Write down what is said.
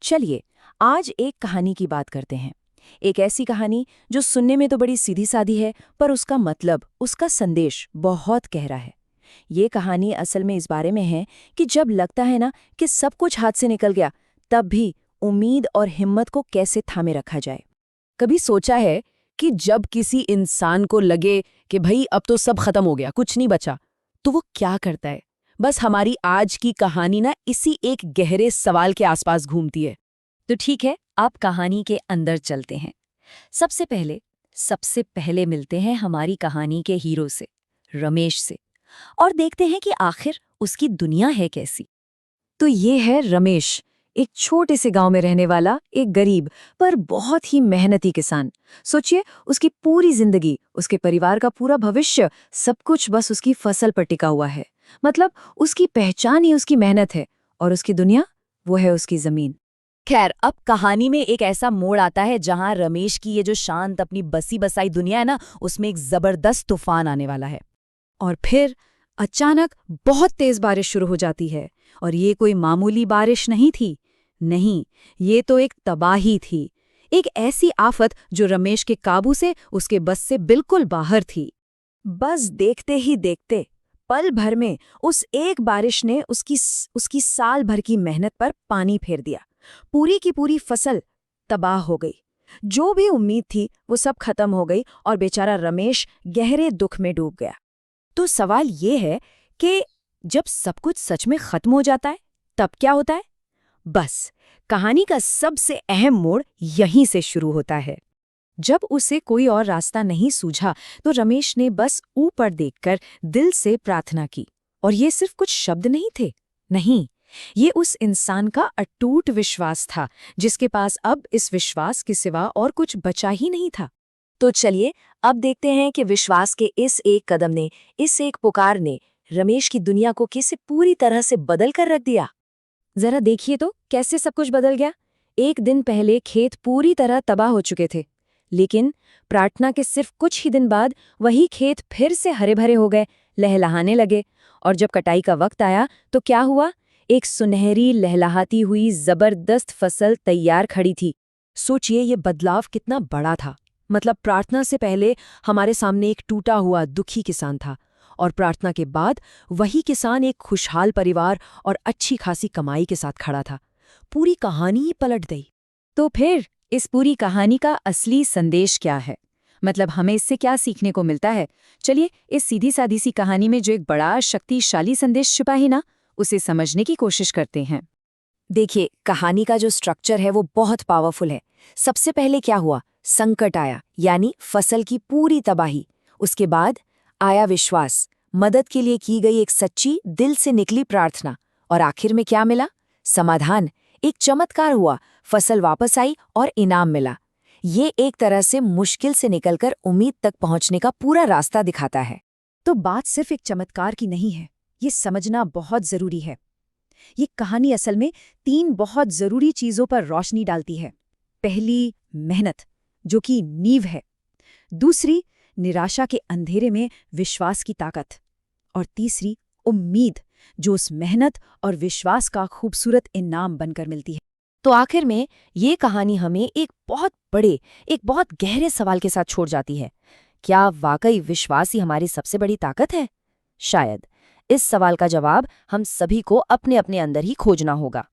चलिए आज एक कहानी की बात करते हैं। एक ऐसी कहानी जो सुनने में तो बड़ी सीधी सादी है, पर उसका मतलब, उसका संदेश बहुत गहरा है। ये कहानी असल में इस बारे में है कि जब लगता है ना कि सब कुछ हाथ से निकल गया, तब भी उम्मीद और हिम्मत को कैसे थामे रखा जाए। कभी सोचा है कि जब किसी इंसान को लगे कि भाई अब तो सब खत्म हो गया, कुछ नहीं बचा, तो वो क्या करता है? बस हमारी आज की कहानी ना इसी एक गहरे सवाल के आसपास घूमती है। तो ठीक है, आप कहानी के अंदर चलते हैं। सबसे पहले मिलते हैं हमारी कहानी के हीरो से, रमेश से, और देखते हैं कि आखिर उसकी दुनिया है कैसी। तो ये है रमेश, एक छोटे से गांव में रहने वाला एक गरीब पर बहुत ही मेहनती किसान। सोचिए, उसकी पूरी जिंदगी, उसके परिवार का पूरा भविष्य, सब कुछ बस उसकी फसल पर टिका हुआ है। मतलब उसकी पहचान ही उसकी मेहनत है, और उसकी दुनिया, वो है उसकी जमीन। खैर, अब कहानी में एक ऐसा मोड़ आता है जहां रमेश की ये जो शांत अपनी बसी बसाई दुनिया है ना, उसमें एक जबरदस्त तूफान आने वाला है। और फिर अचानक बहुत तेज बारिश शुरू हो जाती है, और ये कोई मामूली बारिश नहीं थी। नहीं, ये तो एक तबाही थी। एक ऐसी आफत जो रमेश के काबू से, उसके बस से बिल्कुल बाहर थी। बस देखते ही देखते, पल भर में उस एक बारिश ने उसकी साल भर की मेहनत पर पानी फेर दिया। पूरी की पूरी फसल तबाह हो गई। जो भी उम्मीद थी वो सब खत्म हो गई और बेचारा रमेश गहरे दुख में डूब गया। तो सवाल ये है कि जब सब कुछ सच में खत्म हो जाता है, तब क्या होता है? बस, कहानी का सबसे अहम मोड़ यहीं से शुरू होता है। जब उसे कोई और रास्ता नहीं सूझा, तो रमेश ने बस ऊपर देखकर दिल से प्रार्थना की। और ये सिर्फ कुछ शब्द नहीं थे, नहीं, ये उस इंसान का अटूट विश्वास था, जिसके पास अब इस विश्वास के सिवा और कुछ बचा ही नहीं था। तो चलिए अब देखते हैं कि विश्वास के इस एक कदम ने, इस एक पुकार ने रमेश की दुनिया को कैसे पूरी तरह से बदल कर रख दिया। जरा देखिए तो कैसे सब कुछ बदल गया। एक दिन पहले खेत पूरी तरह तबाह हो चुके थे, लेकिन प्रार्थना के सिर्फ कुछ ही दिन बाद वही खेत फिर से हरे भरे हो गए, लहलहाने लगे। और जब कटाई का वक्त आया तो क्या हुआ? एक सुनहरी लहलहाती हुई जबरदस्त फसल तैयार खड़ी थी। सोचिए ये बदलाव कितना बड़ा था। मतलब प्रार्थना से पहले हमारे सामने एक टूटा हुआ दुखी किसान था, और प्रार्थना के बाद वही किसान एक खुशहाल परिवार और अच्छी खासी कमाई के साथ खड़ा था। पूरी कहानी ही पलट गई। तो फिर इस पूरी कहानी का असली संदेश क्या है? मतलब हमें इससे क्या सीखने को मिलता है? चलिए इस सीधी सादी सी कहानी में जो एक बड़ा शक्तिशाली संदेश छुपा है ना, उसे समझने की कोशिश करते हैं। देखिए, कहानी का जो स्ट्रक्चर है वो बहुत पावरफुल है। सबसे पहले क्या हुआ? संकट आया, यानी फसल की पूरी तबाही। उसके बाद आया विश्वास, मदद के लिए की गई एक सच्ची दिल से निकली प्रार्थना। और आखिर में क्या मिला? समाधान। एक चमत्कार हुआ, फसल वापस आई और इनाम मिला। ये एक तरह से मुश्किल से निकलकर उम्मीद तक पहुंचने का पूरा रास्ता दिखाता है। तो बात सिर्फ एक चमत्कार की नहीं है, ये समझना बहुत जरूरी है। ये कहानी असल में 3 बहुत जरूरी चीजों पर रोशनी डालती है। पहली, मेहनत, जो कि नींव है। दूसरी, निराशा के अंधेरे में विश्वास की ताकत। और तीसरी, उम्मीद, जो उस मेहनत और विश्वास का खूबसूरत इनाम बनकर मिलती है। तो आखिर में ये कहानी हमें एक बहुत बड़े, एक बहुत गहरे सवाल के साथ छोड़ जाती है। क्या वाकई विश्वास ही हमारी सबसे बड़ी ताकत है? शायद। इस सवाल का जवाब हम सभी को अपने अपने अंदर ही खोजना होगा।